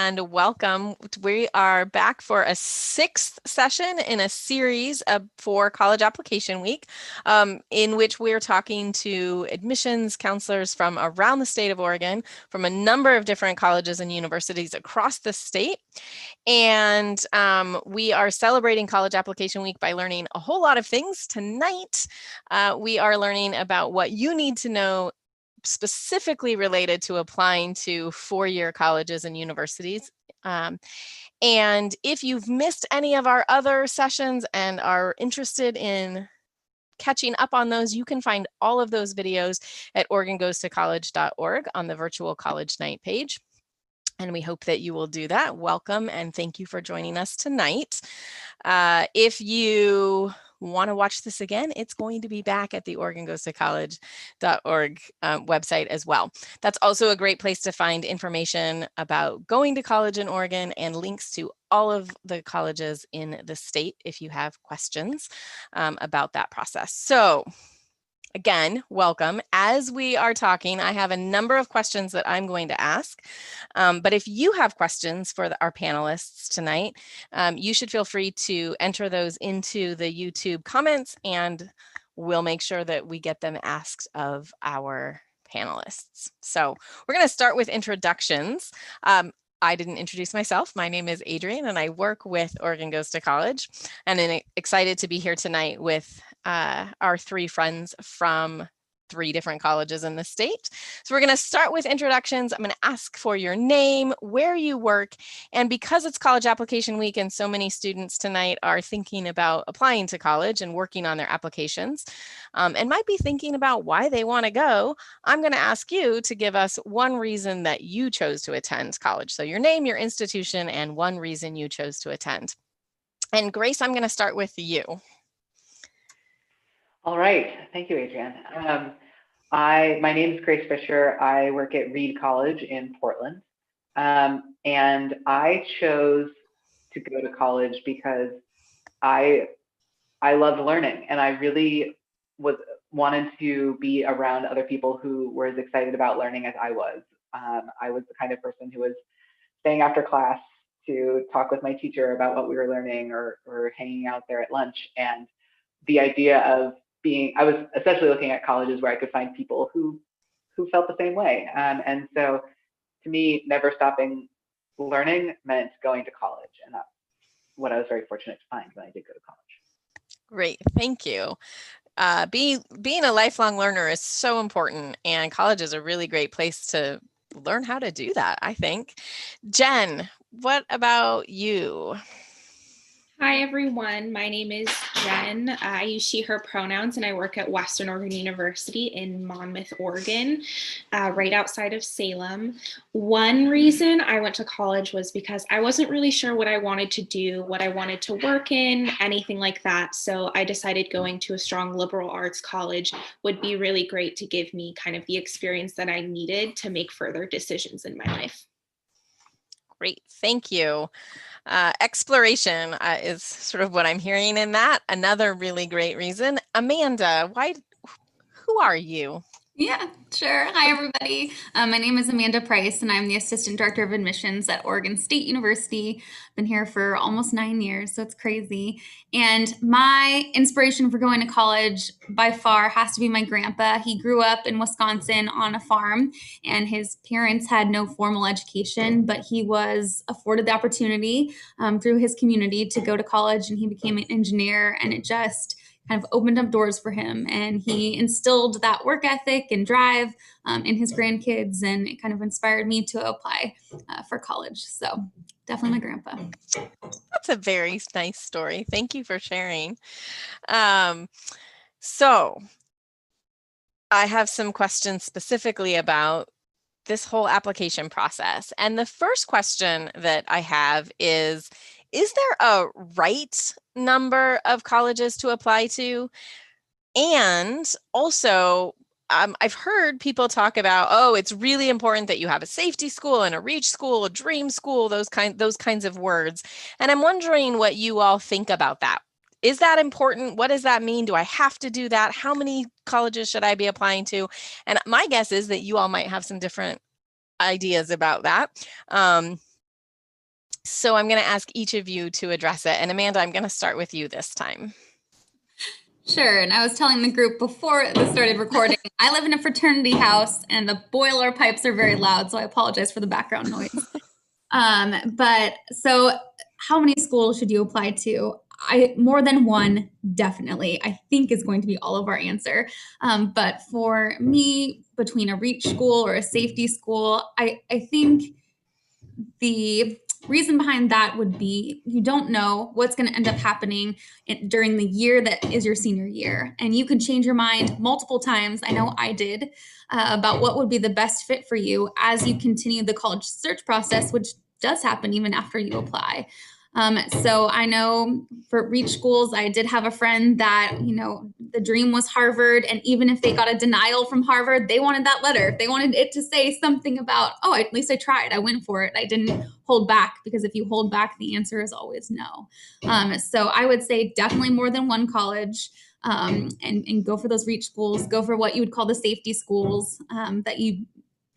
and welcome. We are back for a sixth session in a series for College Application Week, in which we're talking to admissions counselors from around the state of Oregon, from a number of different colleges and universities across the state. And we are celebrating College Application Week by learning a whole lot of things. Tonight, we are learning about what you need to know specifically related to applying to four-year colleges and universities. And if you've missed any of our other sessions and are interested in catching up on those, you can find all of those videos at OregonGoesToCollege.org on the virtual college night page. And we hope that you will do that. Welcome and thank you for joining us tonight. If you want to watch this again, it's going to be back at the OregonGoesToCollege.org website as well. That's also a great place to find information about going to college in Oregon and links to all of the colleges in the state if you have questions about that process. So again, welcome. As we are talking, I have a number of questions that I'm going to ask. But if you have questions for our panelists tonight, you should feel free to enter those into the YouTube comments and we'll make sure that we get them asked of our panelists. So we're going to start with introductions. I didn't introduce myself. My name is Adrienne and I work with Oregon Goes to College, and I'm excited to be here tonight with our three friends from three different colleges in the state. So we're going to start with introductions. I'm going to ask for your name, where you work, and because it's College Application Week and so many students tonight are thinking about applying to college and working on their applications and might be thinking about why they want to go, I'm going to ask you to give us one reason that you chose to attend college. So your name, your institution, and one reason you chose to attend. And Grace, I'm going to start with you. All right, thank you, Adrienne. My name is Grace Fisher. I work at Reed College in Portland, and I chose to go to college because I loved learning, and I really wanted to be around other people who were as excited about learning as I was. I was the kind of person who was staying after class to talk with my teacher about what we were learning, or hanging out there at lunch, and the idea of I was essentially looking at colleges where I could find people who felt the same way. And so to me, never stopping learning meant going to college. And that's what I was very fortunate to find when I did go to college. Great, thank you. Being a lifelong learner is so important, and college is a really great place to learn how to do that, I think. Jen, what about you? Hi, everyone. My name is Jen. I use she, her pronouns, and I work at Western Oregon University in Monmouth, Oregon, right outside of Salem. One reason I went to college was because I wasn't really sure what I wanted to do, what I wanted to work in, anything like that. So I decided going to a strong liberal arts college would be really great to give me kind of the experience that I needed to make further decisions in my life. Great, thank you. Exploration is sort of what I'm hearing in that. Another really great reason. Amanda, who are you? Yeah, sure. Hi, everybody. My name is Amanda Price, and I'm the Assistant Director of Admissions at Oregon State University. Been here for almost 9 years, so it's crazy. And my inspiration for going to college by far has to be my grandpa. He grew up in Wisconsin on a farm, and his parents had no formal education, but he was afforded the opportunity through his community to go to college, and he became an engineer, and it just kind of opened up doors for him, and he instilled that work ethic and drive in his grandkids, and it kind of inspired me to apply for college. So definitely my grandpa. That's a very nice story. Thank you for sharing. So I have some questions specifically about this whole application process. And the first question that I have is there a right number of colleges to apply to? And also, I've heard people talk about, oh, it's really important that you have a safety school and a reach school, a dream school, those kinds of words. And I'm wondering what you all think about that. Is that important? What does that mean? Do I have to do that? How many colleges should I be applying to? And my guess is that you all might have some different ideas about that. So I'm going to ask each of you to address it. And Amanda, I'm going to start with you this time. Sure. And I was telling the group before this started recording, I live in a fraternity house and the boiler pipes are very loud. So I apologize for the background noise. But so how many schools should you apply to? More than one, definitely, I think is going to be all of our answer. But for me, between a reach school or a safety school, I think the reason behind that would be you don't know what's going to end up happening during the year that is your senior year. And you can change your mind multiple times. I know I did about what would be the best fit for you as you continue the college search process, which does happen even after you apply. So I know for reach schools, I did have a friend that, the dream was Harvard. And even if they got a denial from Harvard, they wanted that letter. They wanted it to say something about, oh, at least I tried. I went for it. I didn't hold back, because if you hold back, the answer is always no. So I would say definitely more than one college. And go for those reach schools, go for what you would call the safety schools that you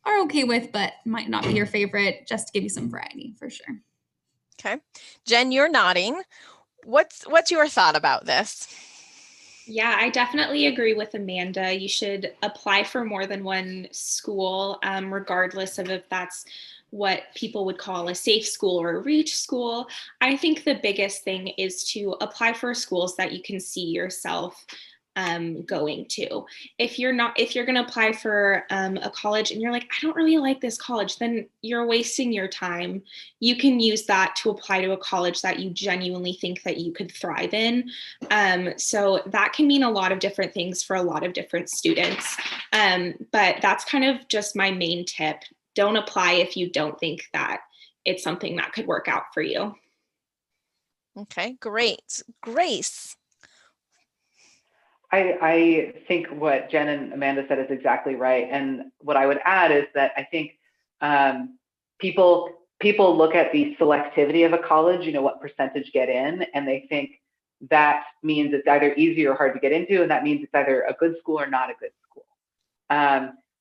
are okay with, but might not be your favorite, just to give you some variety for sure. Okay. Jen, you're nodding. What's your thought about this? Yeah, I definitely agree with Amanda. You should apply for more than one school, regardless of if that's what people would call a safe school or a reach school. I think the biggest thing is to apply for schools that you can see yourself going to. If you're going to apply for a college and you're like, I don't really like this college, then you're wasting your time. You can use that to apply to a college that you genuinely think that you could thrive in. So that can mean a lot of different things for a lot of different students. But that's kind of just my main tip. Don't apply if you don't think that it's something that could work out for you. Okay, great. Grace. I think what Jen and Amanda said is exactly right. And what I would add is that I think people look at the selectivity of a college, what percentage get in, and they think that means it's either easy or hard to get into, and that means it's either a good school or not a good school.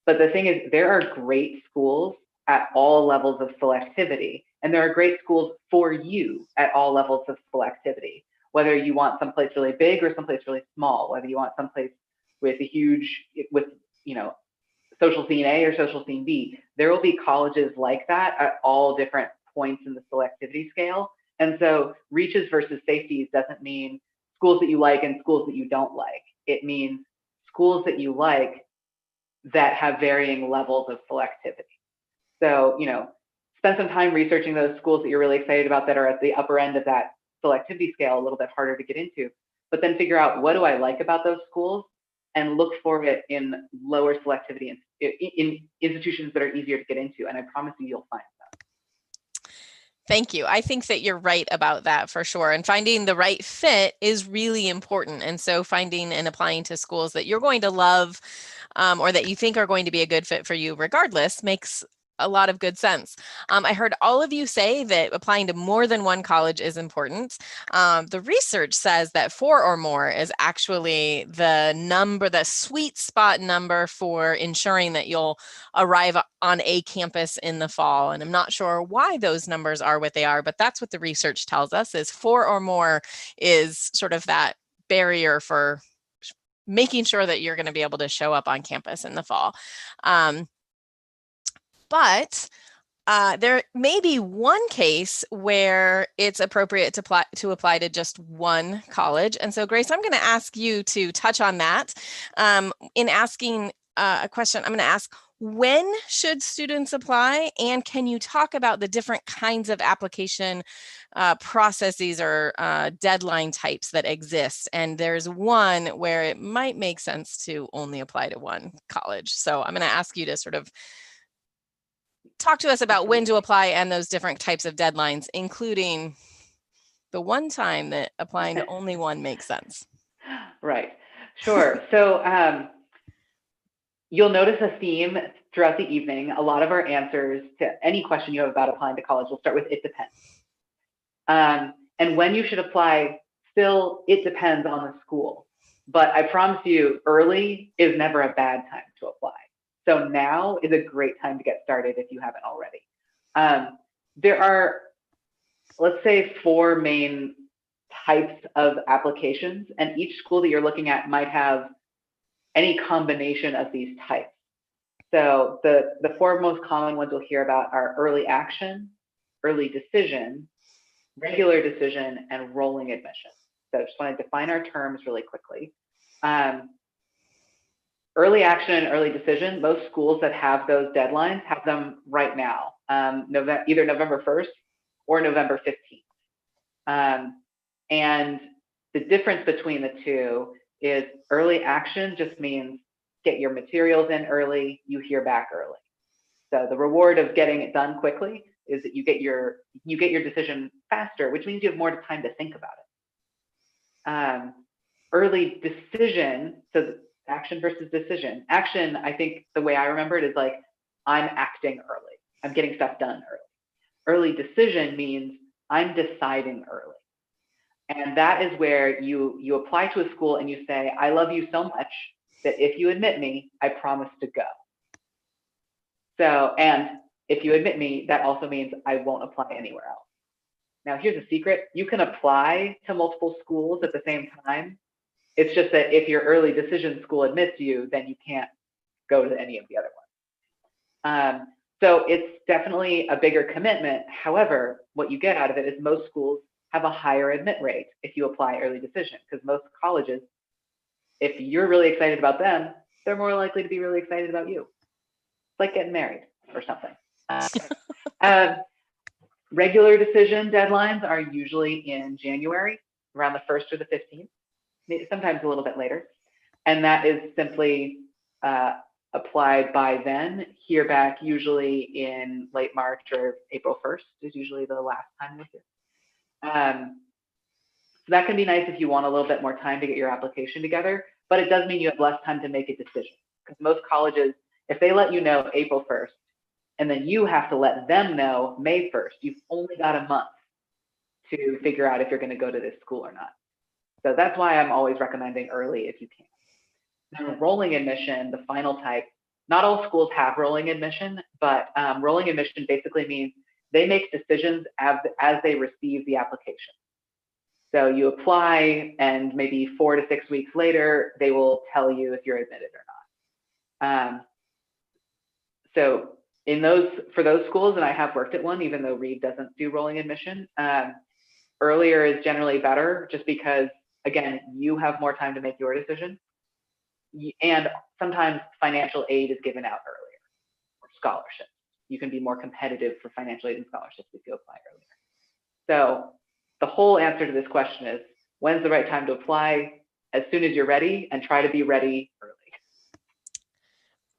But the thing is, there are great schools at all levels of selectivity, and there are great schools for you at all levels of selectivity. Whether you want someplace really big or someplace really small, whether you want someplace with social scene A or social scene B, there will be colleges like that at all different points in the selectivity scale. And so reaches versus safeties doesn't mean schools that you like and schools that you don't like. It means schools that you like that have varying levels of selectivity. So, spend some time researching those schools that you're really excited about that are at the upper end of that selectivity scale, a little bit harder to get into, but then figure out, what do I like about those schools, and look for it in lower selectivity in institutions that are easier to get into. And I promise you'll find that. Thank you. I think that you're right about that for sure. And finding the right fit is really important. And so finding and applying to schools that you're going to love or that you think are going to be a good fit for you regardless makes a lot of good sense. I heard all of you say that applying to more than one college is important. The research says that 4 or more is actually the sweet spot number for ensuring that you'll arrive on a campus in the fall. And I'm not sure why those numbers are what they are, but that's what the research tells us, is 4 or more is sort of that barrier for making sure that you're going to be able to show up on campus in the fall. But there may be one case where it's appropriate to apply to just one college. And so, Grace, I'm going to ask you to touch on that. In asking a question, I'm going to ask, when should students apply? And can you talk about the different kinds of application processes or deadline types that exist? And there's one where it might make sense to only apply to one college. So I'm going to ask you to sort of talk to us about when to apply and those different types of deadlines, including the one time that applying to only one makes sense. Right. Sure. So you'll notice a theme throughout the evening. A lot of our answers to any question you have about applying to college will start with "it depends." And when you should apply, still, it depends on the school. But I promise you, early is never a bad time to apply. So now is a great time to get started if you haven't already. There are let's say, 4 main types of applications, and each school that you're looking at might have any combination of these types. So the 4 most common ones we'll hear about are early action, early decision, regular decision, and rolling admission. So just want to define our terms really quickly. Early action and early decision, most schools that have those deadlines have them right now, either November 1st or November 15th. And the difference between the two is early action just means get your materials in early, you hear back early. So the reward of getting it done quickly is that you get your decision faster, which means you have more time to think about it. Early decision, so action versus decision. Action, I think the way I remember it is like, I'm acting early. I'm getting stuff done early. Early decision means I'm deciding early. And that is where you apply to a school and you say, I love you so much that if you admit me, I promise to go. So, and if you admit me, that also means I won't apply anywhere else. Now, here's a secret. You can apply to multiple schools at the same time. It's just that if your early decision school admits you, then you can't go to any of the other ones. So it's definitely a bigger commitment. However, what you get out of it is most schools have a higher admit rate if you apply early decision, because most colleges, if you're really excited about them, they're more likely to be really excited about you. It's like getting married or something. Regular decision deadlines are usually in January, around the 1st or the 15th, maybe sometimes a little bit later. And that is simply applied by then. Hear back usually in late March or April 1st is usually the last time you'll hear. So that can be nice if you want a little bit more time to get your application together, but it does mean you have less time to make a decision, because most colleges, if they let you know April 1st, and then you have to let them know May 1st, you've only got a month to figure out if you're going to go to this school or not. So that's why I'm always recommending early if you can. Now, rolling admission, the final type, not all schools have rolling admission, but rolling admission basically means they make decisions as they receive the application. So you apply, and maybe 4 to 6 weeks later, they will tell you if you're admitted or not. So for those schools, and I have worked at one, even though Reed doesn't do rolling admission, earlier is generally better, just because, again, you have more time to make your decision. And sometimes financial aid is given out earlier, or scholarships. You can be more competitive for financial aid and scholarships if you apply earlier. So the whole answer to this question is, when's the right time to apply? As soon as you're ready, and try to be ready early.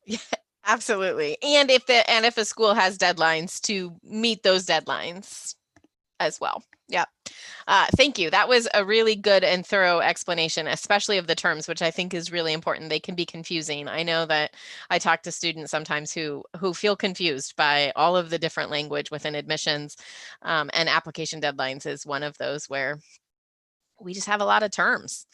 Yeah, absolutely. And if a school has deadlines, to meet those deadlines as well. Yeah. Thank you. That was a really good and thorough explanation, especially of the terms, which I think is really important. They can be confusing. I know that I talk to students sometimes who feel confused by all of the different language within admissions, and application deadlines is one of those where we just have a lot of terms.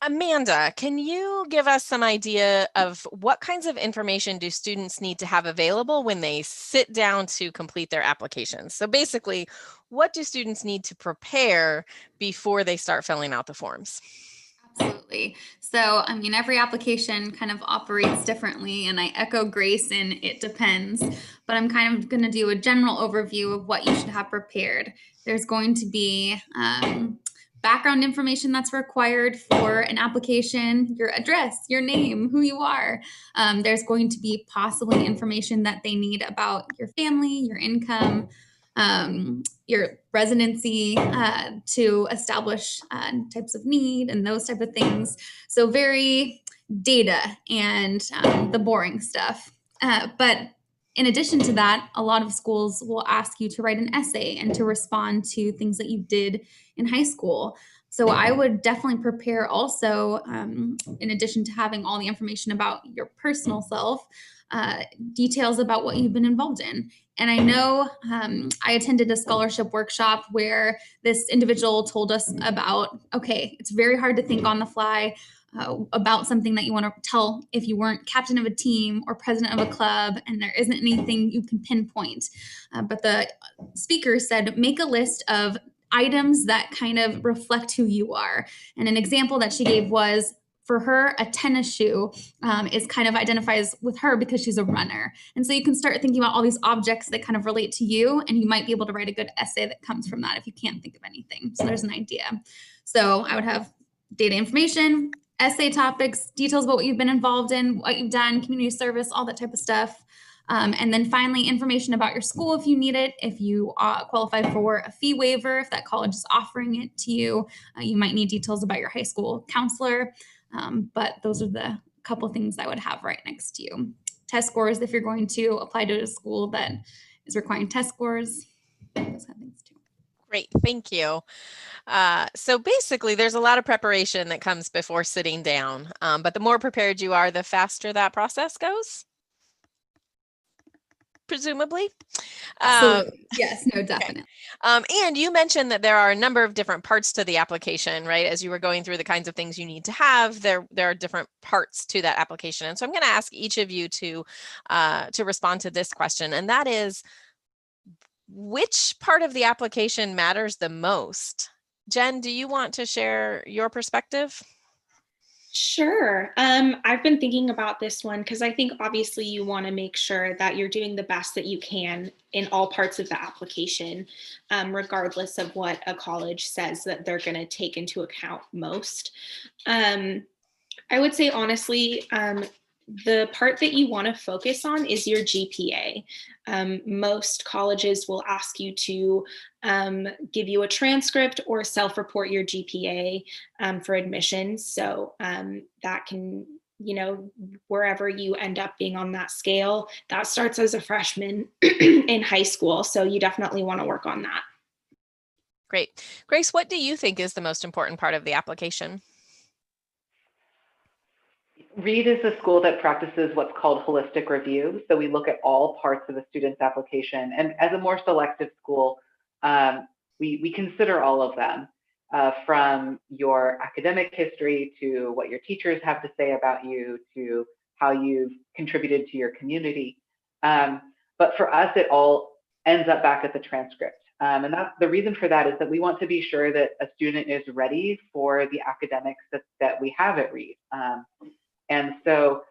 Amanda, can you give us some idea of what kinds of information do students need to have available when they sit down to complete their applications? So basically, what do students need to prepare before they start filling out the forms? Absolutely. So, I mean, every application kind of operates differently, and I echo Grace in it depends, but I'm kind of going to do a general overview of what you should have prepared. There's going to be background information that's required for an application, your address, your name, who you are. There's going to be possibly information that they need about your family, your income, your residency, to establish types of need and those type of things. So very data and the boring stuff. But in addition to that, a lot of schools will ask you to write an essay and to respond to things that you did in high school. So I would definitely prepare also, in addition to having all the information about your personal self, details about what you've been involved in. And I know I attended a scholarship workshop where this individual told us about, okay, it's very hard to think on the fly. about something that you want to tell if you weren't captain of a team or president of a club and there isn't anything you can pinpoint. But the speaker said, make a list of items that kind of reflect who you are. And an example that she gave was, for her, a tennis shoe is kind of identifies with her because she's a runner. And so you can start thinking about all these objects that kind of relate to you, and you might be able to write a good essay that comes from that if you can't think of anything. So there's an idea. So I would have data information, essay topics, details about what you've been involved in, what you've done, community service, all that type of stuff. And then finally, information about your school if you need it, if you qualify for a fee waiver, if that college is offering it to you. You might need details about your high school counselor. But those are the couple things I would have right next to you. Test scores, if you're going to apply to a school that is requiring test scores, those kind of things too. Great, thank you. So basically, there's a lot of preparation that comes before sitting down, but the more prepared you are, the faster that process goes, presumably. Yes, no, definitely. Okay. And you mentioned that there are a number of different parts to the application, right? As you were going through the kinds of things you need to have, there are different parts to that application. And so I'm going to ask each of you to respond to this question, and that is, which part of the application matters the most? Jen, do you want to share your perspective? Sure. I've been thinking about this one because I think obviously you want to make sure that you're doing the best that you can in all parts of the application, regardless of what a college says that they're going to take into account most. I would say, honestly, the part that you want to focus on is your GPA. Most colleges will ask you to give you a transcript or self-report your GPA for admissions. So that can, wherever you end up being on that scale, that starts as a freshman in high school. So you definitely want to work on that. Great. Grace, what do you think is the most important part of the application? Reed is a school that practices what's called holistic review. So we look at all parts of a student's application. And as a more selective school, we consider all of them, from your academic history to what your teachers have to say about you to how you've contributed to your community. But for us, it all ends up back at the transcript. And that's the reason for that, is that we want to be sure that a student is ready for the academics that we have at Reed. And so,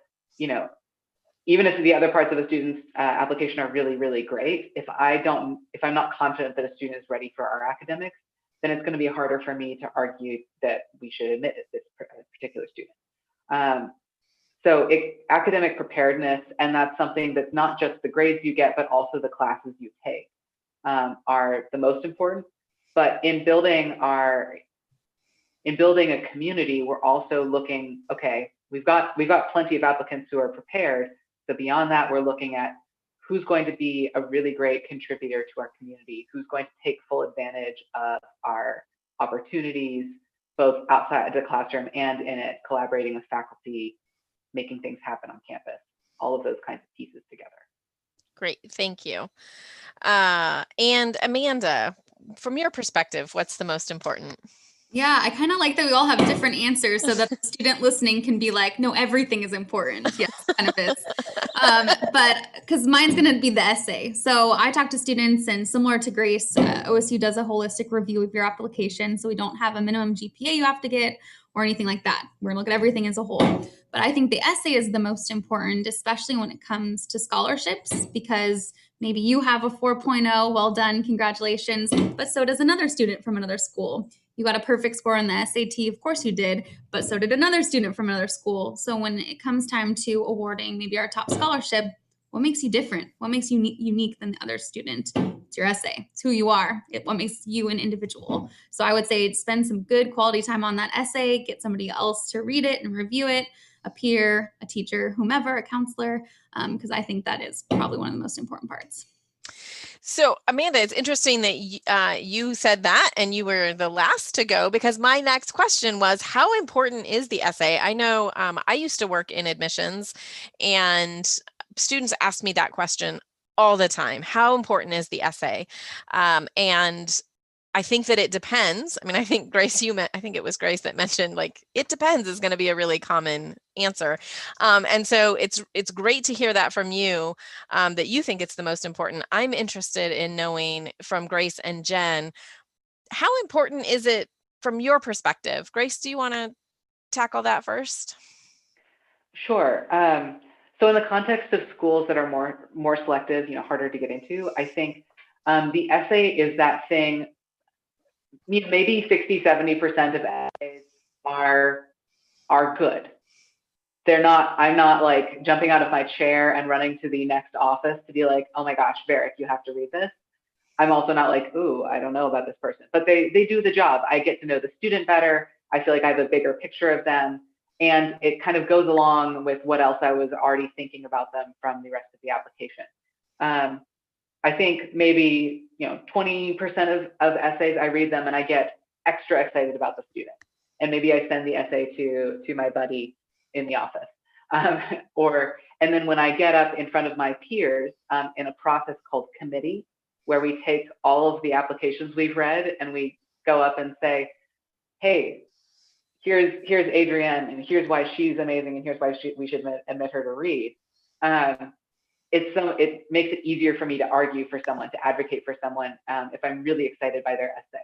even if the other parts of a student's application are really, really great, if I'm not confident that a student is ready for our academics, then it's going to be harder for me to argue that we should admit this particular student. So academic preparedness, and that's something that's not just the grades you get, but also the classes you take, are the most important. But in building a community, we're also looking, okay, we've got plenty of applicants who are prepared. So beyond that, we're looking at who's going to be a really great contributor to our community, who's going to take full advantage of our opportunities, both outside the classroom and in it, collaborating with faculty, making things happen on campus, all of those kinds of pieces together. Great, thank you. And Amanda, from your perspective, what's the most important? Yeah, I kind of like that we all have different answers so that the student listening can be like, no, everything is important. Yes, kind of is. But because mine's going to be the essay. So I talk to students, and similar to Grace, OSU does a holistic review of your application. So we don't have a minimum GPA you have to get or anything like that. We're going to look at everything as a whole. But I think the essay is the most important, especially when it comes to scholarships, because maybe you have a 4.0, well done, congratulations, but so does another student from another school. You got a perfect score on the SAT, of course you did, but so did another student from another school. So when it comes time to awarding maybe our top scholarship, what makes you different? What makes you unique than the other student? It's your essay. It's who you are. What makes you an individual. So I would say spend some good quality time on that essay, get somebody else to read it and review it, a peer, a teacher, whomever, a counselor, because I think that is probably one of the most important parts. So Amanda, it's interesting that you said that and you were the last to go, because my next question was, how important is the essay? I know I used to work in admissions, and students ask me that question all the time. How important is the essay? And I think that it depends. I mean, I think Grace, I think it was Grace that mentioned like, it depends is going to be a really common answer. And so it's great to hear that from you, that you think it's the most important. I'm interested in knowing from Grace and Jen, how important is it from your perspective? Grace, do you want to tackle that first? Sure. So in the context of schools that are more selective, harder to get into, I think the essay is that thing. Maybe 60, 70% of essays are good. I'm not like jumping out of my chair and running to the next office to be like, oh my gosh, Varick, you have to read this. I'm also not like, ooh, I don't know about this person, but they do the job. I get to know the student better. I feel like I have a bigger picture of them. And it kind of goes along with what else I was already thinking about them from the rest of the application. I think maybe 20% of essays I read them and I get extra excited about the student, and maybe I send the essay to my buddy in the office, and then when I get up in front of my peers in a process called committee, where we take all of the applications we've read and we go up and say, hey, here's Adrienne, and here's why she's amazing, and here's why we should admit her to read. It makes it easier for me to argue for someone, to advocate for someone, if I'm really excited by their essay.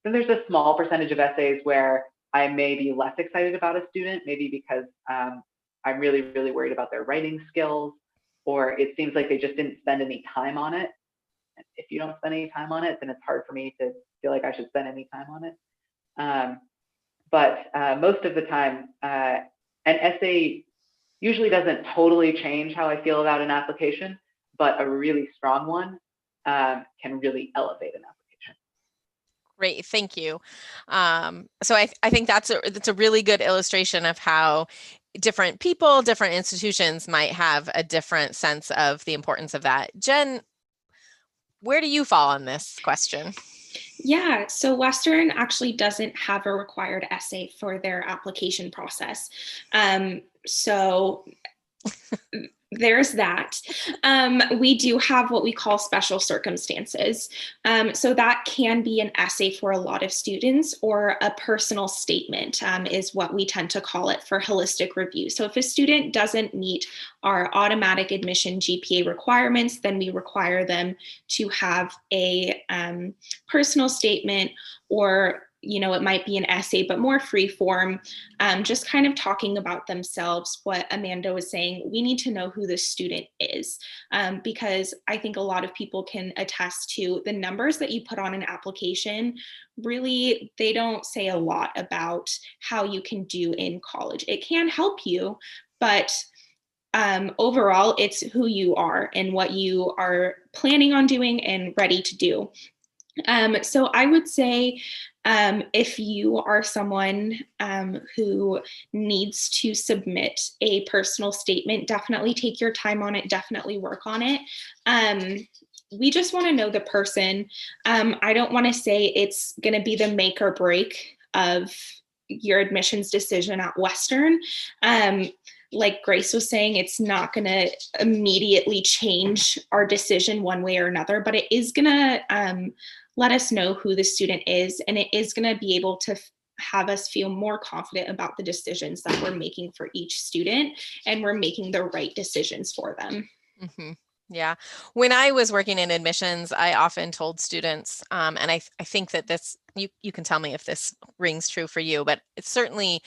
Then there's a small percentage of essays where I may be less excited about a student, maybe because I'm really, really worried about their writing skills, or it seems like they just didn't spend any time on it. If you don't spend any time on it, then it's hard for me to feel like I should spend any time on it. But most of the time, an essay usually doesn't totally change how I feel about an application, but a really strong one can really elevate an application. Great, thank you. So I think that's a really good illustration of how different people, different institutions might have a different sense of the importance of that. Jen, where do you fall on this question? Yeah, so Western actually doesn't have a required essay for their application process. So there's that. We do have what we call special circumstances. So that can be an essay for a lot of students, or a personal statement is what we tend to call it for holistic review. So if a student doesn't meet our automatic admission GPA requirements, then we require them to have a personal statement, or it might be an essay, but more free form, just kind of talking about themselves. What Amanda was saying, we need to know who the student is, because I think a lot of people can attest to the numbers that you put on an application. Really, they don't say a lot about how you can do in college. It can help you, but overall, it's who you are and what you are planning on doing and ready to do. So I would say, if you are someone who needs to submit a personal statement, definitely take your time on it, definitely work on it. We just want to know the person. I don't want to say it's going to be the make or break of your admissions decision at Western. Like Grace was saying, it's not going to immediately change our decision one way or another, but it is going to let us know who the student is, and it is going to be able to have us feel more confident about the decisions that we're making for each student, and we're making the right decisions for them. Mm-hmm. Yeah. When I was working in admissions, I often told students, and I think that this, you can tell me if this rings true for you, but it certainly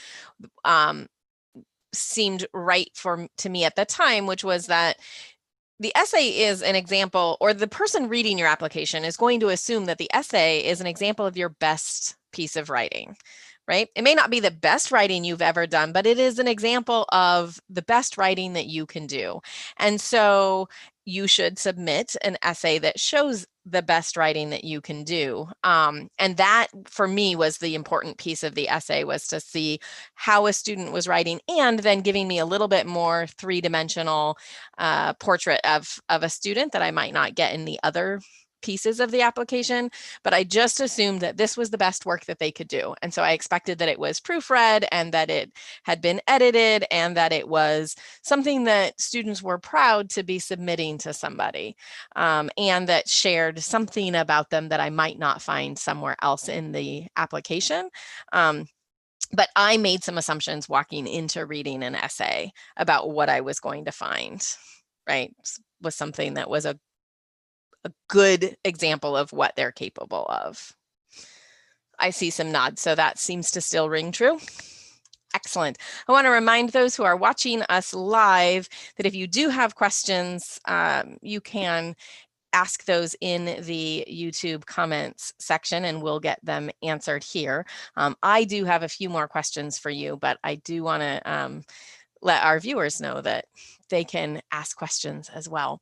seemed right to me at the time, which was that the essay is an example, or the person reading your application is going to assume that the essay is an example of your best piece of writing, right? It may not be the best writing you've ever done, but it is an example of the best writing that you can do. And so you should submit an essay that shows the best writing that you can do. And that, for me, was the important piece of the essay, was to see how a student was writing, and then giving me a little bit more three-dimensional portrait of a student that I might not get in the other pieces of the application, but I just assumed that this was the best work that they could do. And so I expected that it was proofread and that it had been edited and that it was something that students were proud to be submitting to somebody, and that shared something about them that I might not find somewhere else in the application. But I made some assumptions walking into reading an essay about what I was going to find, right? Was something that was a good example of what they're capable of. I see some nods, so that seems to still ring true. Excellent. I want to remind those who are watching us live that if you do have questions, you can ask those in the YouTube comments section and we'll get them answered here. I do have a few more questions for you, but I do want to let our viewers know that they can ask questions as well.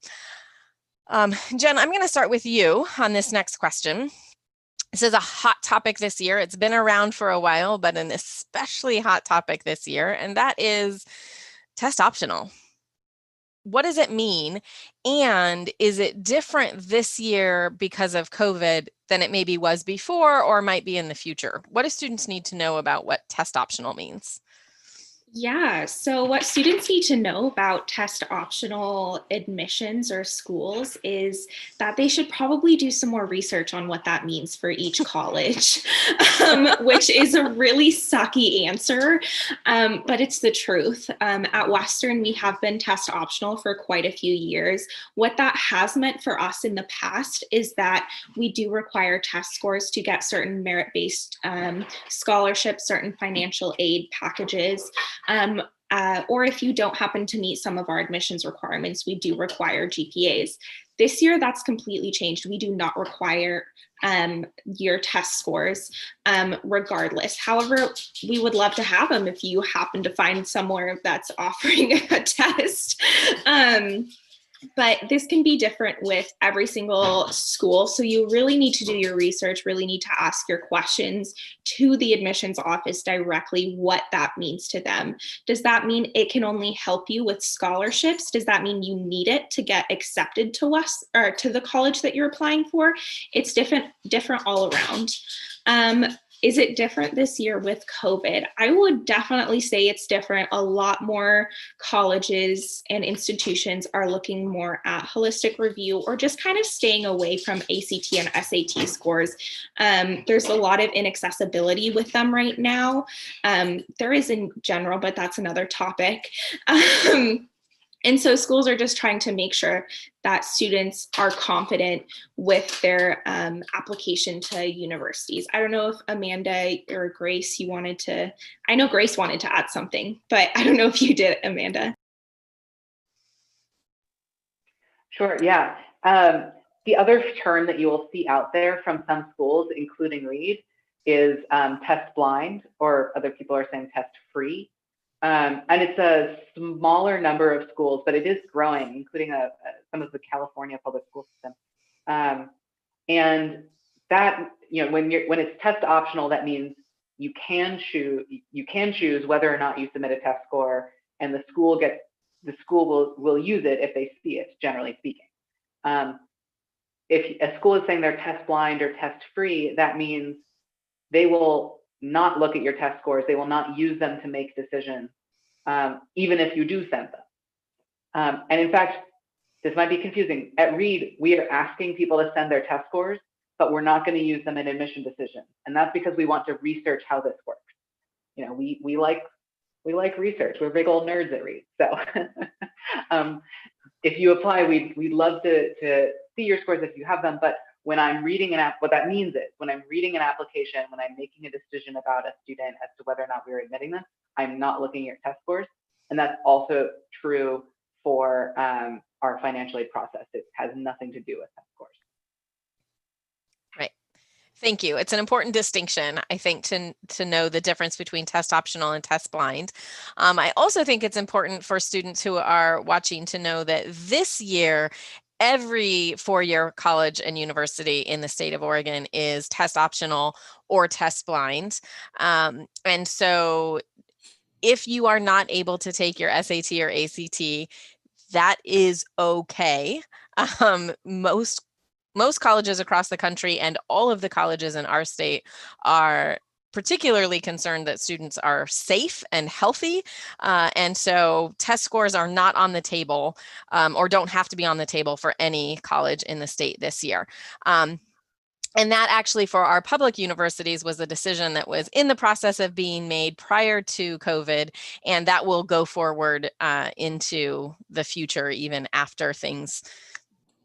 Jen, I'm going to start with you on this next question. This is a hot topic this year. It's been around for a while, but an especially hot topic this year, and that is test optional. What does it mean? And is it different this year because of COVID than it maybe was before or might be in the future? What do students need to know about what test optional means? Yeah, so what students need to know about test optional admissions or schools is that they should probably do some more research on what that means for each college, which is a really sucky answer, but it's the truth. At Western, we have been test optional for quite a few years. What that has meant for us in the past is that we do require test scores to get certain merit-based scholarships, certain financial aid packages. Or if you don't happen to meet some of our admissions requirements, we do require GPAs. This year, that's completely changed. We do not require your test scores regardless. However, we would love to have them if you happen to find somewhere that's offering a test. But this can be different with every single school. So you really need to do your research, really need to ask your questions to the admissions office directly what that means to them. Does that mean it can only help you with scholarships? Does that mean you need it to get accepted to us or to the college that you're applying for? It's different all around. Is it different this year with COVID? I would definitely say it's different. A lot more colleges and institutions are looking more at holistic review or just kind of staying away from ACT and SAT scores. There's a lot of inaccessibility with them right now. There is in general, but that's another topic. And so schools are just trying to make sure that students are confident with their application to universities. I don't know if Amanda or Grace, you wanted to, I know Grace wanted to add something, but I don't know if you did, Amanda. Sure, yeah. The other term that you will see out there from some schools, including Reed, is test blind, or other people are saying test free. And it's a smaller number of schools, but it is growing, including some of the California public school system. And that, when it's test optional, that means you can choose whether or not you submit a test score, and the school will use it if they see it, generally speaking. If a school is saying they're test blind or test free, that means they will not look at your test scores. They will not use them to make decisions, even if you do send them. And in fact, this might be confusing. At Reed, we are asking people to send their test scores, but we're not going to use them in admission decisions. And that's because we want to research how this works. We like research. We're big old nerds at Reed. So if you apply, we'd love to see your scores if you have them. But when I'm reading what that means is when I'm reading an application, when I'm making a decision about a student as to whether or not we're admitting them, I'm not looking at your test scores. And that's also true for our financial aid process. It has nothing to do with test scores. Right. Thank you. It's an important distinction, I think, to know the difference between test optional and test blind. I also think it's important for students who are watching to know that this year, every four-year college and university in the state of Oregon is test optional or test blind. And so if you are not able to take your SAT or ACT, that is okay. Most most colleges across the country and all of the colleges in our state are particularly concerned that students are safe and healthy. And so test scores are not on the table or don't have to be on the table for any college in the state this year. And that actually for our public universities was a decision that was in the process of being made prior to COVID, and that will go forward into the future, even after things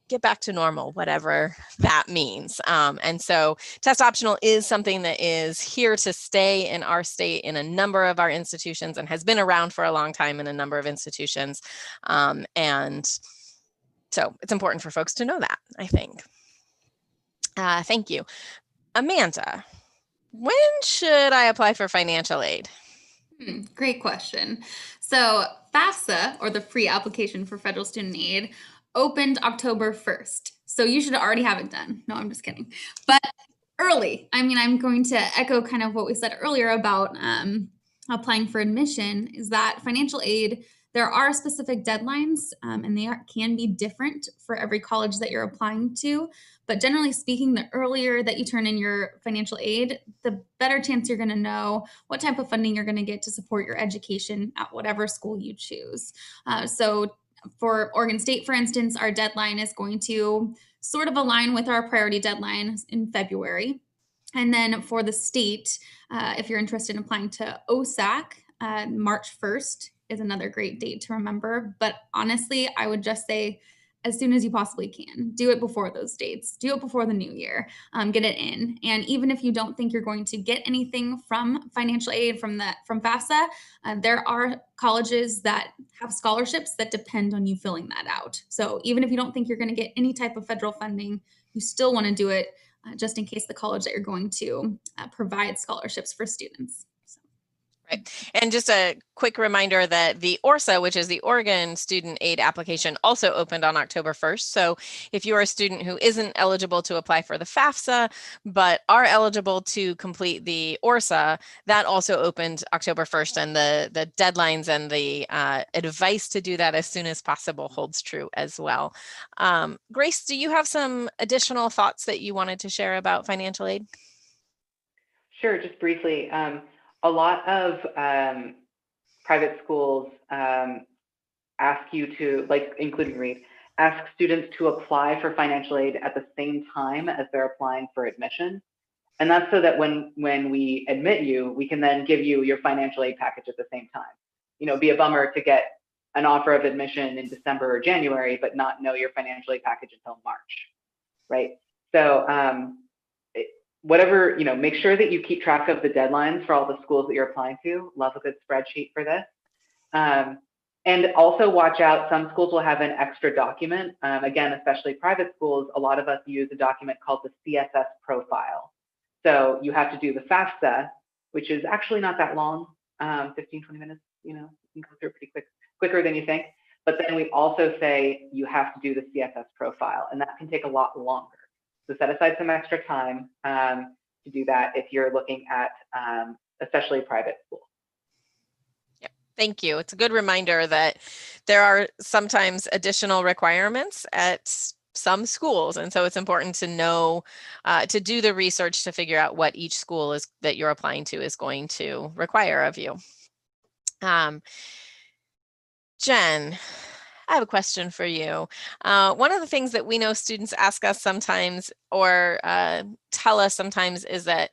get back to normal, whatever that means. And so test optional is something that is here to stay in our state in a number of our institutions and has been around for a long time in a number of institutions. And so it's important for folks to know that, I think. Thank you. Amanda, when should I apply for financial aid? Great question. So FAFSA, or the free application for federal student aid, opened October 1st. So you should already have it done. No, I'm just kidding. But early. I mean, I'm going to echo kind of what we said earlier about applying for admission, is that financial aid, there are specific deadlines and they can be different for every college that you're applying to. But generally speaking, the earlier that you turn in your financial aid, the better chance you're going to know what type of funding you're going to get to support your education at whatever school you choose. So for Oregon State, for instance, our deadline is going to sort of align with our priority deadline in February. And then for the state, if you're interested in applying to OSAC, March 1st is another great date to remember. But honestly, I would just say as soon as you possibly can. Do it before those dates. Do it before the new year. Get it in. And even if you don't think you're going to get anything from financial aid from FAFSA, there are colleges that have scholarships that depend on you filling that out. So even if you don't think you're going to get any type of federal funding, you still want to do it just in case the college that you're going to provide scholarships for students. Right. And just a quick reminder that the ORSA, which is the Oregon Student Aid application, also opened on October 1st. So if you are a student who isn't eligible to apply for the FAFSA, but are eligible to complete the ORSA, that also opened October 1st. And the deadlines and the advice to do that as soon as possible holds true as well. Grace, do you have some additional thoughts that you wanted to share about financial aid? Sure, just briefly. A lot of private schools ask you to, like, including Reed, ask students to apply for financial aid at the same time as they're applying for admission. And that's so that when we admit you, we can then give you your financial aid package at the same time. You know, it'd be a bummer to get an offer of admission in December or January, but not know your financial aid package until March, right? So whatever, you know, make sure that you keep track of the deadlines for all the schools that you're applying to. Love a good spreadsheet for this. And also watch out, some schools will have an extra document. Again, especially private schools, a lot of us use a document called the CSS profile. So you have to do the FAFSA, which is actually not that long, 15, 20 minutes, you know, you can go through it pretty quicker than you think. But then we also say you have to do the CSS profile, and that can take a lot longer. So set aside some extra time to do that if you're looking at especially private schools. Yeah, thank you. It's a good reminder that there are sometimes additional requirements at some schools. And so it's important to know, to do the research to figure out what each school is that you're applying to is going to require of you. Jen, I have a question for you. One of the things that we know students ask us sometimes or tell us sometimes is that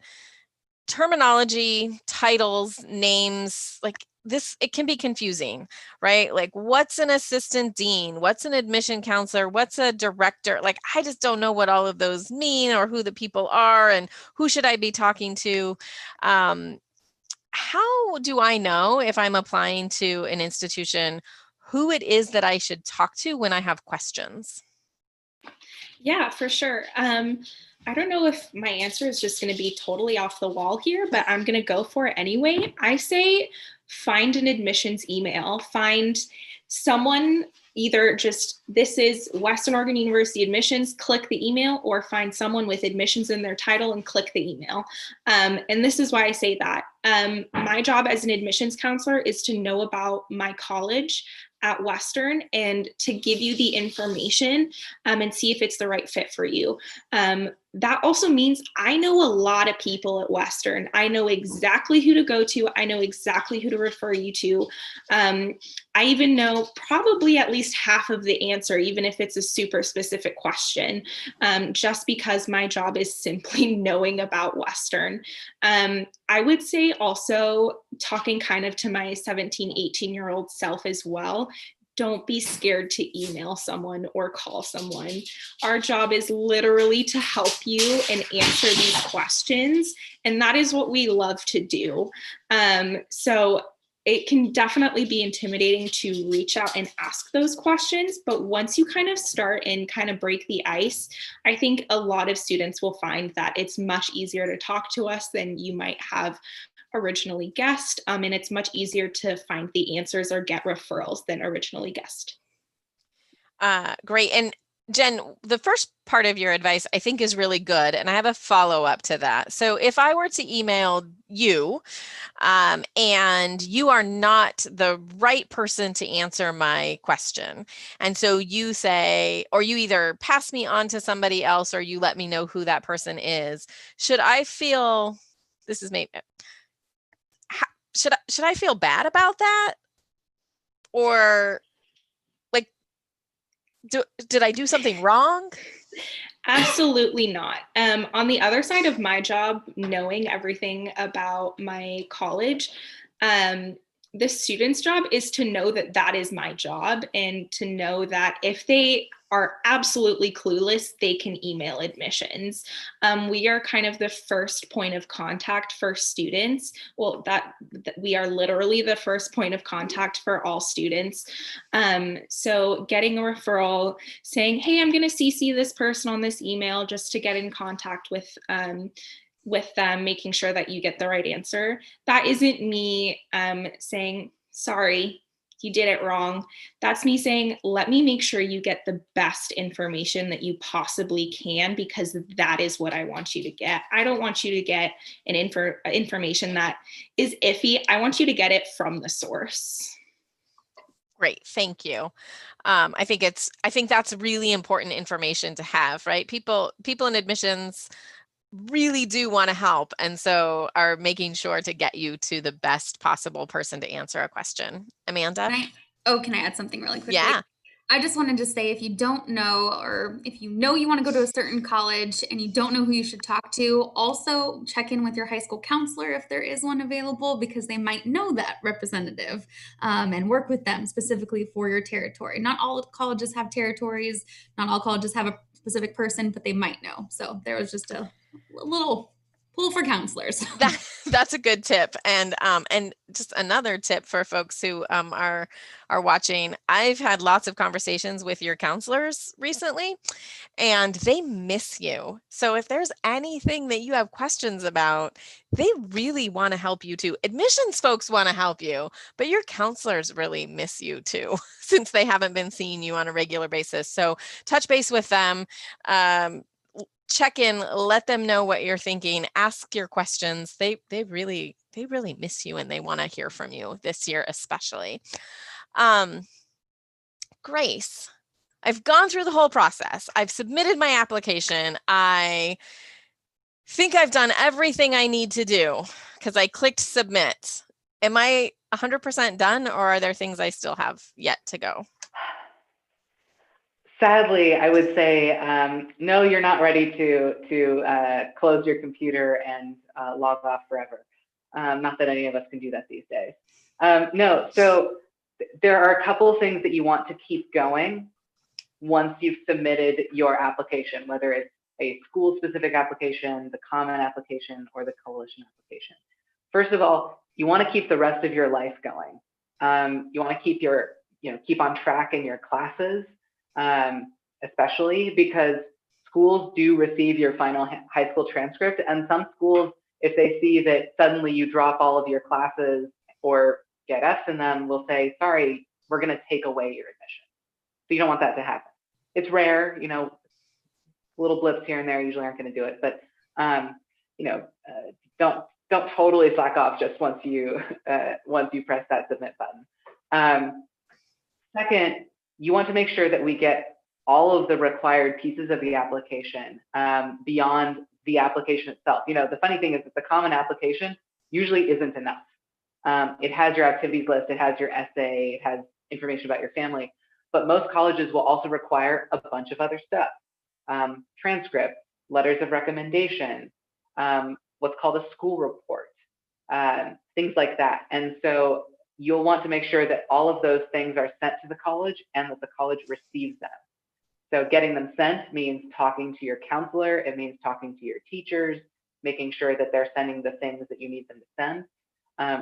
terminology, titles, names, like this, it can be confusing, right? Like, what's an assistant dean? What's an admission counselor? What's a director? Like, I just don't know what all of those mean or who the people are and who should I be talking to. How do I know if I'm applying to an institution who it is that I should talk to when I have questions? Yeah, for sure. I don't know if my answer is just going to be totally off the wall here, but I'm going to go for it anyway. I say find an admissions email, find someone, either just this is Western Oregon University admissions, click the email, or find someone with admissions in their title and click the email. And this is why I say that. My job as an admissions counselor is to know about my college at Western and to give you the information and see if it's the right fit for you. That also means I know a lot of people at Western. I know exactly who to go to. I know exactly who to refer you to. I even know probably at least half of the answer, even if it's a super specific question, just because my job is simply knowing about Western. I would say also talking kind of to my 17, 18-year-old self as well. Don't be scared to email someone or call someone. Our job is literally to help you and answer these questions. And that is what we love to do. So it can definitely be intimidating to reach out and ask those questions. But once you kind of start and kind of break the ice, I think a lot of students will find that it's much easier to talk to us than you might have originally guessed, and it's much easier to find the answers or get referrals than originally guessed. Great. And Jen, the first part of your advice I think is really good, and I have a follow-up to that. So if I were to email you and you are not the right person to answer my question, and so you say, or you either pass me on to somebody else or you let me know who that person is, should I feel, this is maybe, should I feel bad about that? Or like, did I do something wrong? Absolutely not. On the other side of my job, knowing everything about my college, the student's job is to know that that is my job, and to know that if they are absolutely clueless, they can email admissions. We are kind of the first point of contact for students. Well, that we are literally the first point of contact for all students. So getting a referral, saying, hey, I'm going to CC this person on this email just to get in contact with them, making sure that you get the right answer. That isn't me saying, sorry, you did it wrong. That's me saying, let me make sure you get the best information that you possibly can, because that is what I want you to get. I don't want you to get an information that is iffy. I want you to get it from the source. Great, thank you. I think that's really important information to have, right? People in admissions really do want to help, and so are making sure to get you to the best possible person to answer a question. Amanda? Can I add something really quickly? Yeah. I just wanted to say, if you don't know, or if you know you want to go to a certain college and you don't know who you should talk to, also check in with your high school counselor if there is one available, because they might know that representative and work with them specifically for your territory. Not all colleges have territories, not all colleges have a specific person, but they might know. So there was just a little pull for counselors. That's a good tip. And just another tip for folks who are watching. I've had lots of conversations with your counselors recently, and they miss you. So if there's anything that you have questions about, they really want to help you too. Admissions folks want to help you, but your counselors really miss you too, since they haven't been seeing you on a regular basis. So touch base with them. Check in, let them know what you're thinking, ask your questions. They really miss you, and they want to hear from you this year especially. Grace, I've gone through the whole process. I've submitted my application. I think I've done everything I need to do because I clicked submit. Am I 100% done, or are there things I still have yet to go? Sadly, I would say, no, you're not ready to close your computer and log off forever. Not that any of us can do that these days. No, so there are a couple of things that you want to keep going once you've submitted your application, whether it's a school-specific application, the common application, or the coalition application. First of all, you want to keep the rest of your life going. You want to keep keep on track in your classes. Especially because schools do receive your final high school transcript, and some schools, if they see that suddenly you drop all of your classes or get Fs in them, will say, sorry, we're going to take away your admission. So you don't want that to happen. It's rare, little blips here and there usually aren't going to do it, but don't totally slack off just once you press that submit button. Second, you want to make sure that we get all of the required pieces of the application beyond the application itself. You know, the funny thing is that the common application usually isn't enough. It has your activities list, it has your essay, it has information about your family, but most colleges will also require a bunch of other stuff. Transcripts, letters of recommendation, what's called a school report, things like that. And so you'll want to make sure that all of those things are sent to the college and that the college receives them. So getting them sent means talking to your counselor, it means talking to your teachers, making sure that they're sending the things that you need them to send,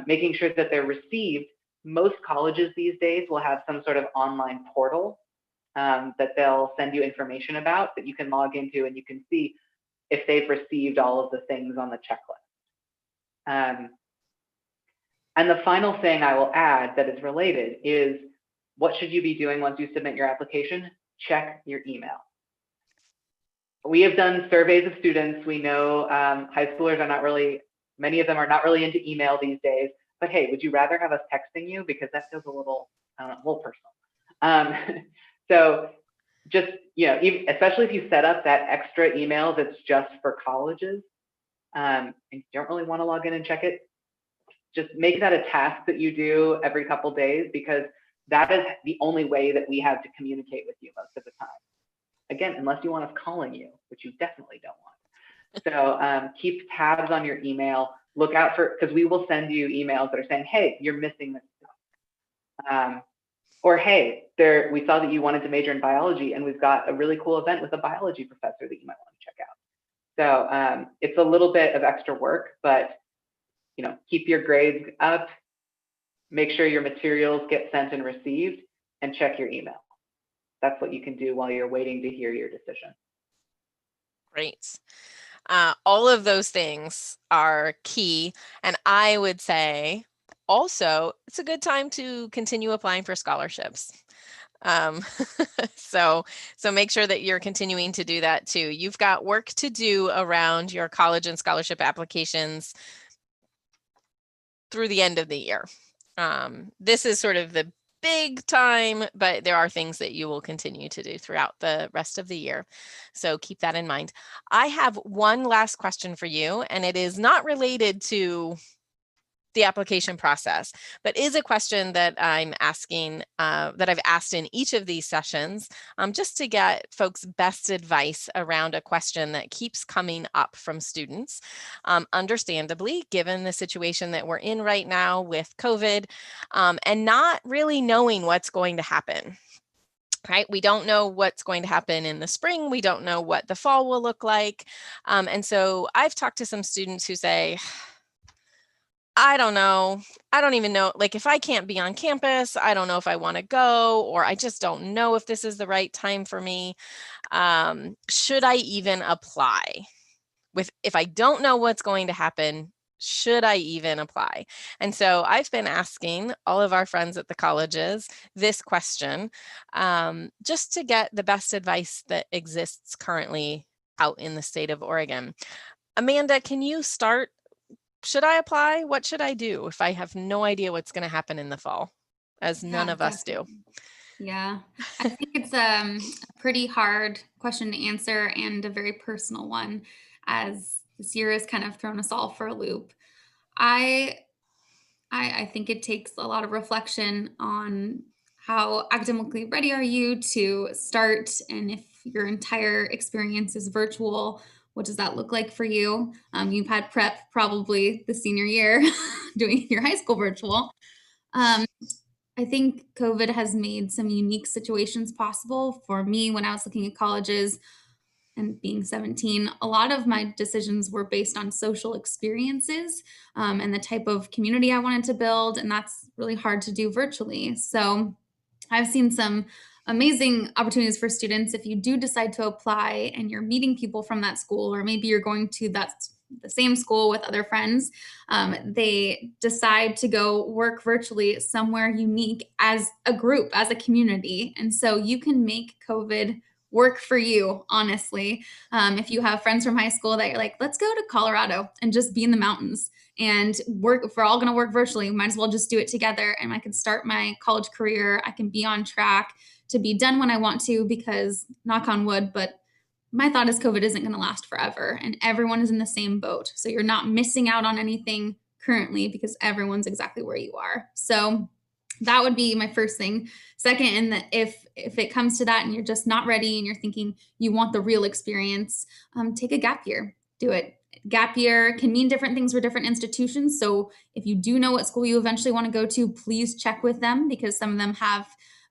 making sure that they're received. Most colleges these days will have some sort of online portal that they'll send you information about that you can log into, and you can see if they've received all of the things on the checklist. And the final thing I will add that is related is, what should you be doing once you submit your application? Check your email. We have done surveys of students. We know high schoolers are not really, many of them are not really into email these days, but hey, would you rather have us texting you? Because that feels a little, I don't know, a little personal. So just, you know, especially if you set up that extra email that's just for colleges and you don't really want to log in and check it, just make that a task that you do every couple days, because that is the only way that we have to communicate with you most of the time. Again, unless you want us calling you, which you definitely don't want. So keep tabs on your email. Look out for, because we will send you emails that are saying, hey, you're missing this stuff. Or hey, we saw that you wanted to major in biology and we've got a really cool event with a biology professor that you might want to check out. So it's a little bit of extra work, but you know, keep your grades up, make sure your materials get sent and received, and check your email. That's what you can do while you're waiting to hear your decision. Great. All of those things are key. And I would say also, it's a good time to continue applying for scholarships. So make sure that you're continuing to do that too. You've got work to do around your college and scholarship applications through the end of the year. This is sort of the big time, but there are things that you will continue to do throughout the rest of the year. So keep that in mind. I have one last question for you, and it is not related to the application process, but is a question that I'm asking, that I've asked in each of these sessions, just to get folks' best advice around a question that keeps coming up from students. Understandably, given the situation that we're in right now with COVID, and not really knowing what's going to happen. Right? We don't know what's going to happen in the spring. We don't know what the fall will look like. And so I've talked to some students who say, I don't know. I don't even know, like if I can't be on campus, I don't know if I want to go, or I just don't know if this is the right time for me. Should I even apply? If I don't know what's going to happen, should I even apply? And so I've been asking all of our friends at the colleges this question, just to get the best advice that exists currently out in the state of Oregon. Amanda, can you start? Should I apply? What should I do if I have no idea what's going to happen in the fall, as none of us do? Yeah, I think it's a pretty hard question to answer and a very personal one, as this year has kind of thrown us all for a loop. I think it takes a lot of reflection on how academically ready are you to start, and if your entire experience is virtual, what does that look like for you? You've had prep probably the senior year doing your high school virtual. I think COVID has made some unique situations possible for me when I was looking at colleges and being 17. A lot of my decisions were based on social experiences and the type of community I wanted to build. And that's really hard to do virtually. So I've seen some amazing opportunities for students if you do decide to apply and you're meeting people from that school, or maybe you're going to the same school with other friends. They decide to go work virtually somewhere unique as a group, as a community. And so you can make COVID work for you, honestly. If you have friends from high school that you're like, let's go to Colorado and just be in the mountains and work, if we're all going to work virtually, we might as well just do it together. And I can start my college career. I can be on track to be done when I want to, because knock on wood, but my thought is COVID isn't going to last forever and everyone is in the same boat. So you're not missing out on anything currently because everyone's exactly where you are. So that would be my first thing. Second, and that if it comes to that and you're just not ready and you're thinking you want the real experience, take a gap year. Do it. Gap year can mean different things for different institutions. So if you do know what school you eventually want to go to, please check with them, because some of them have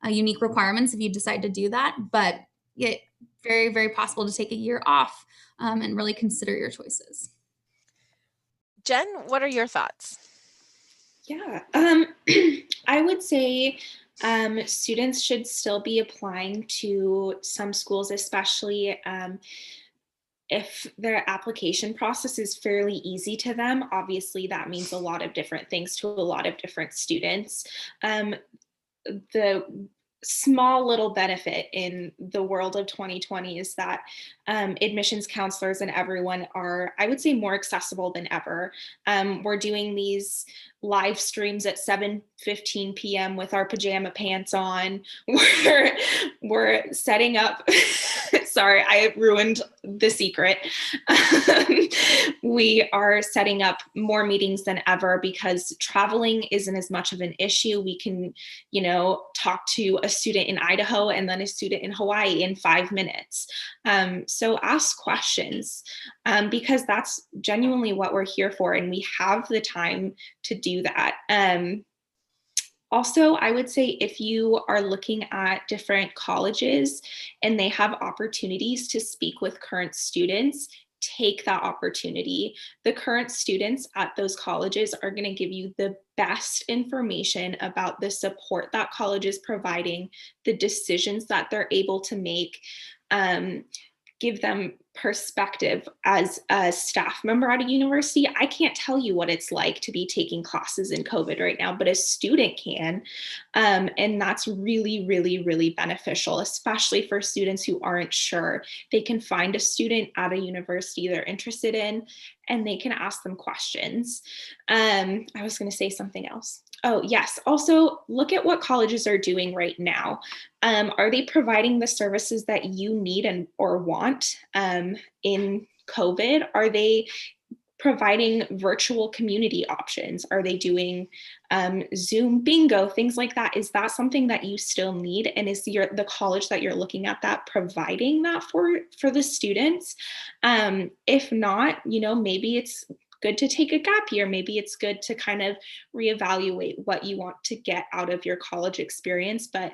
unique requirements if you decide to do that. But it very, very possible to take a year off and really consider your choices. Jen, what are your thoughts? Yeah, I would say students should still be applying to some schools, especially if their application process is fairly easy to them. Obviously, that means a lot of different things to a lot of different students. The small little benefit in the world of 2020 is that admissions counselors and everyone are, I would say, more accessible than ever. We're doing these live streams at 7:15 p.m. with our pajama pants on. We're setting up. Sorry, I ruined the secret. We are setting up more meetings than ever because traveling isn't as much of an issue. We can, talk to a student in Idaho and then a student in Hawaii in 5 minutes. So ask questions because that's genuinely what we're here for, and we have the time to do that. Also, I would say if you are looking at different colleges and they have opportunities to speak with current students, take that opportunity. The current students at those colleges are going to give you the best information about the support that college is providing, the decisions that they're able to make. Give them perspective. As a staff member at a university, I can't tell you what it's like to be taking classes in COVID right now, but a student can. And that's really, really, really beneficial, especially for students who aren't sure. They can find a student at a university they're interested in, and they can ask them questions. I was going to say something else. Oh, yes. Also, look at what colleges are doing right now. Are they providing the services that you need and or want in COVID? Are they providing virtual community options? Are they doing Zoom bingo, things like that? Is that something that you still need? And is the college that you're looking at that providing that for the students? If not, maybe it's good to take a gap year. Maybe it's good to kind of reevaluate what you want to get out of your college experience. But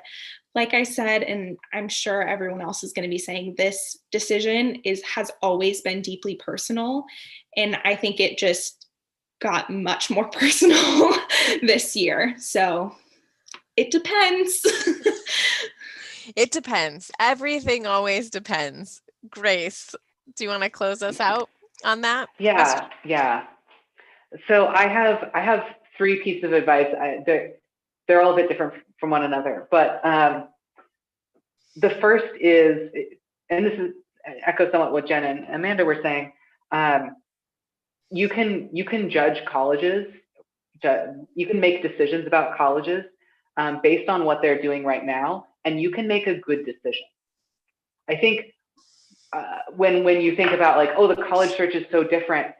like I said, and I'm sure everyone else is going to be saying, this decision has always been deeply personal. And I think it just got much more personal this year. So it depends. It depends. Everything always depends. Grace, do you want to close us out on that? Yeah. So I have 3 pieces of advice. They're all a bit different from one another, but the first is, and this is echoes somewhat what Jen and Amanda were saying. You can judge colleges. You can make decisions about colleges based on what they're doing right now, and you can make a good decision. I think when you think about like, oh, the college search is so different,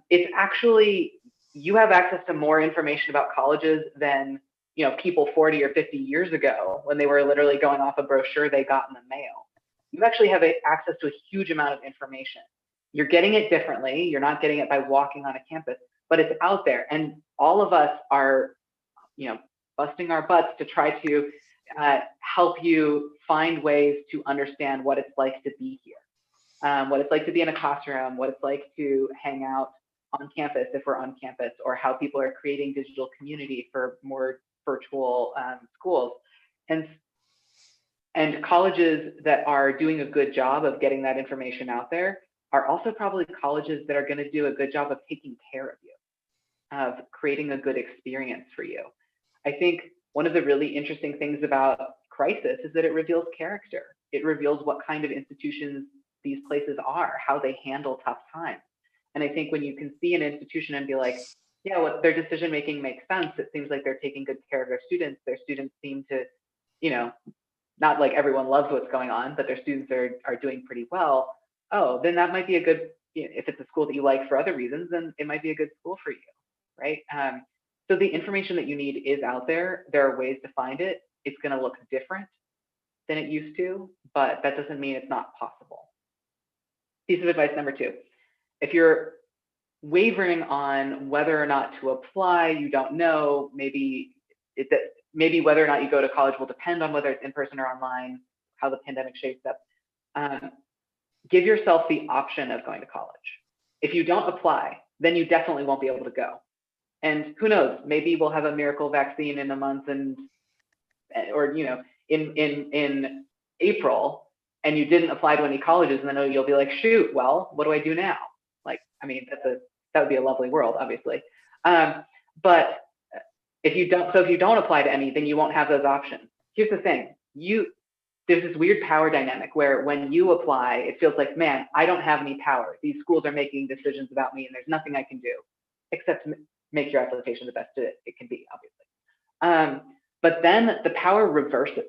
it's actually, you have access to more information about colleges than people 40 or 50 years ago, when they were literally going off a brochure they got in the mail. You actually have access to a huge amount of information. You're getting it differently. You're not getting it by walking on a campus, but it's out there. And all of us are, busting our butts to try to help you find ways to understand what it's like to be here, what it's like to be in a classroom, what it's like to hang out on campus if we're on campus, or how people are creating digital community for more virtual schools. And colleges that are doing a good job of getting that information out there are also probably colleges that are going to do a good job of taking care of you, of creating a good experience for you. I think one of the really interesting things about crisis is that it reveals character. it reveals what kind of institutions these places are, how they handle tough times. And I think when you can see an institution and be like, yeah, what their decision making makes sense. It seems like they're taking good care of their students. Their students seem to, you know, not like everyone loves what's going on, but their students are doing pretty well. Oh, then that might be a good, if it's a school that you like for other reasons, then it might be a good school for you, right? So the information that you need is out there. There are ways to find it. It's going to look different than it used to, but that doesn't mean it's not possible. Piece of advice number 2, if you're wavering on whether or not to apply, you don't know, maybe whether or not you go to college will depend on whether it's in person or online, how the pandemic shapes up. Give yourself the option of going to college. If you don't apply, then you definitely won't be able to go. And who knows, maybe we'll have a miracle vaccine in a month or in April, and you didn't apply to any colleges, and then you'll be like, shoot, well, what do I do now? Like, I mean, that would be a lovely world, obviously. But if you don't apply to any, then you won't have those options. Here's the thing, there's this weird power dynamic where when you apply, it feels like, man, I don't have any power. These schools are making decisions about me, and there's nothing I can do except make your application the best it can be, obviously. But then the power reverses.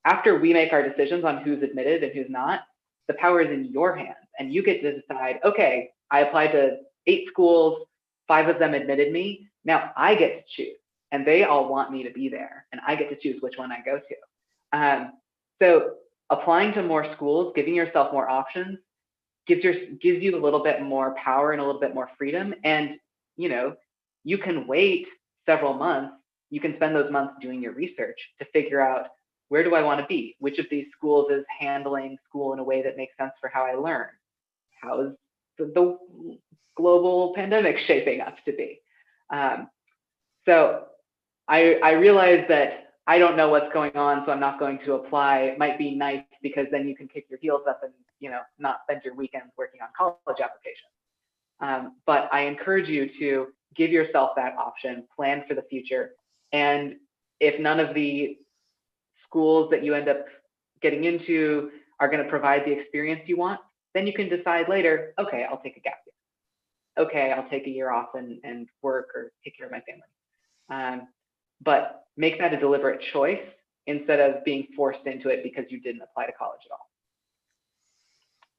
After we make our decisions on who's admitted and who's not, the power is in your hands, and you get to decide, okay, I applied to 8 schools, 5 of them admitted me. Now I get to choose, and they all want me to be there, and I get to choose which one I go to. So applying to more schools, giving yourself more options, gives you a little bit more power and a little bit more freedom. And you can wait several months. You can spend those months doing your research to figure out, where do I want to be? Which of these schools is handling school in a way that makes sense for how I learn? How is the global pandemic shaping up to be? So I realize that I don't know what's going on, so I'm not going to apply. It might be nice because then you can kick your heels up and not spend your weekends working on college applications. But I encourage you to give yourself that option, plan for the future, and if none of the schools that you end up getting into are going to provide the experience you want, then you can decide later, okay, I'll take a gap year. Okay, I'll take a year off and work or take care of my family. But make that a deliberate choice instead of being forced into it because you didn't apply to college at all.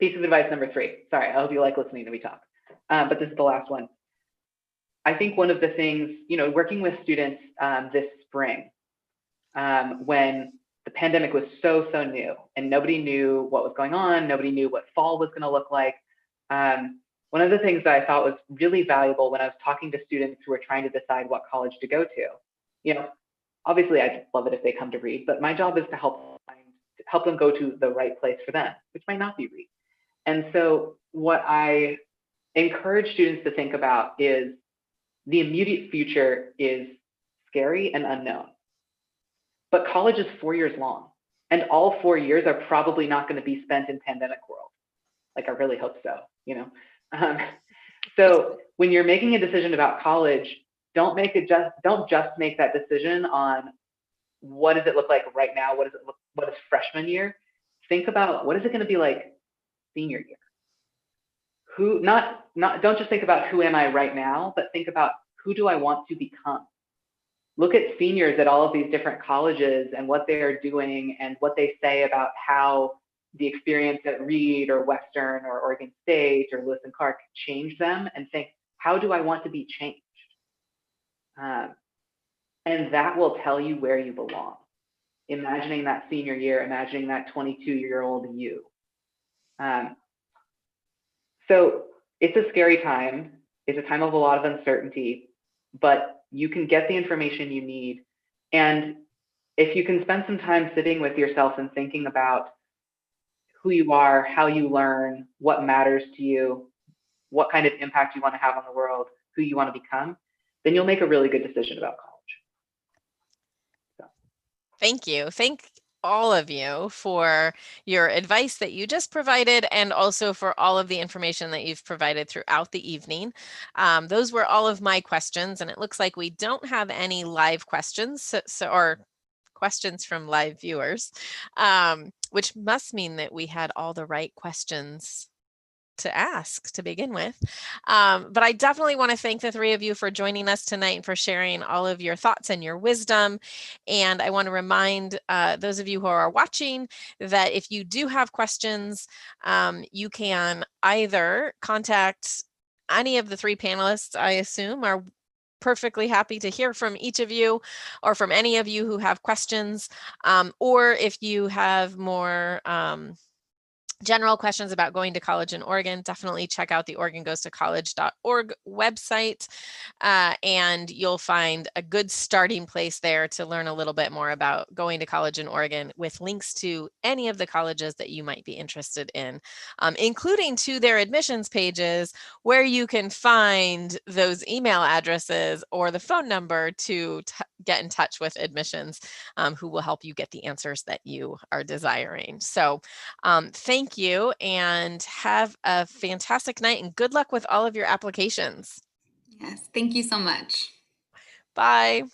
Piece of advice number 3. Sorry, I hope you like listening to me talk. But this is the last one. I think one of the things, working with students this spring, when the pandemic was so new and nobody knew what was going on, nobody knew what fall was going to look like. One of the things that I thought was really valuable when I was talking to students who were trying to decide what college to go to, obviously I'd love it if they come to Reed, but my job is to help them go to the right place for them, which might not be Reed. And so what I encourage students to think about is the immediate future is scary and unknown. But college is 4 years long, and all 4 years are probably not going to be spent in pandemic world. Like, I really hope so, So when you're making a decision about college, don't just make that decision on what does it look like right now, what is freshman year. Think about what is it going to be like senior year. Don't just think about who am I right now, but think about who do I want to become. Look at seniors at all of these different colleges and what they are doing and what they say about how the experience at Reed or Western or Oregon State or Lewis and Clark changed them, and think, how do I want to be changed? And that will tell you where you belong. Imagining that senior year, imagining that 22-year-old you. So it's a scary time. It's a time of a lot of uncertainty, but you can get the information you need. And if you can spend some time sitting with yourself and thinking about who you are, how you learn, what matters to you, what kind of impact you want to have on the world, who you want to become, then you'll make a really good decision about college. So. Thank you. Thank all of you for your advice that you just provided, and also for all of the information that you've provided throughout the evening. Those were all of my questions, and it looks like we don't have any live questions or questions from live viewers, which must mean that we had all the right questions to ask to begin with. But I definitely want to thank the three of you for joining us tonight and for sharing all of your thoughts and your wisdom. And I want to remind those of you who are watching that if you do have questions, you can either contact any of the three panelists, I assume, are perfectly happy to hear from each of you or from any of you who have questions. Or if you have more general questions about going to college in Oregon, definitely check out the OregonGoesToCollege.org website, and you'll find a good starting place there to learn a little bit more about going to college in Oregon with links to any of the colleges that you might be interested in, including to their admissions pages where you can find those email addresses or the phone number to get in touch with admissions, who will help you get the answers that you are desiring. So thank you and have a fantastic night and good luck with all of your applications. Yes, thank you so much. Bye.